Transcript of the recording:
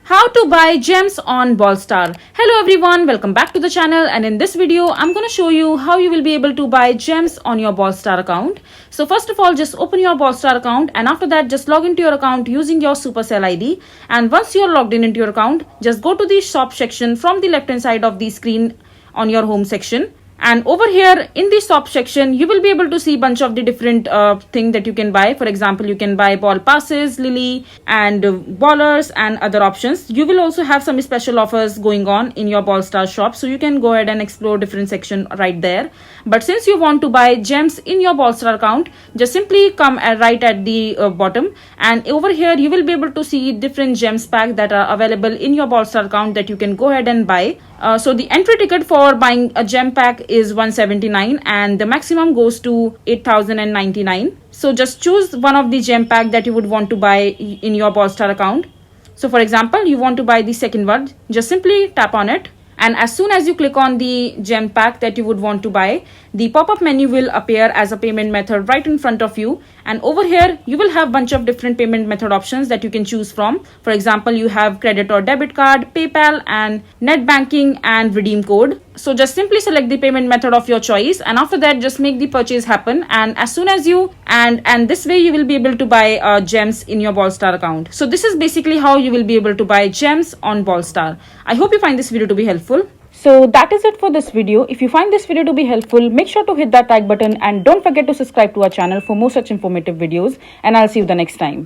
How to buy gems on Brawl Star. Hello everyone, welcome back to the channel, and in this video I'm going to show you how you will be able to buy gems on your Brawl Star account. So first of all, just open your Brawl Star account, and after that just log into your account using your Supercell ID. And once you're logged into your account, just go to the shop section from the left hand side of the screen on your home section. And over here in the shop section, you will be able to see bunch of the different thing that you can buy. For example, you can buy ball passes, lily, and ballers and other options. You will also have some special offers going on in your Brawl Stars shop, so you can go ahead and explore different section right there. But since you want to buy gems in your Brawl Star account, just simply come right at the bottom, and over here you will be able to see different gems pack that are available in your Brawl Star account that you can go ahead and buy. So the entry ticket for buying a gem pack is 179, and the maximum goes to 8099. So just choose one of the gem pack that you would want to buy in your Brawl Star account. So for example, you want to buy the second one, just simply tap on it, and as soon as you click on the gem pack that you would want to buy, the pop-up menu will appear as a payment method right in front of you. And over here you will have bunch of different payment method options that you can choose from. For example, you have credit or debit card, PayPal, and net banking and redeem code. So just simply select the payment method of your choice, and after that just make the purchase happen. And as soon as you and this way you will be able to buy gems in your Brawl Star account. So this is basically how you will be able to buy gems on Brawl Star. I hope you find this video to be helpful. So that is it for this video. If you find this video to be helpful, make sure to hit that like button, and don't forget to subscribe to our channel for more such informative videos, and I'll see you the next time.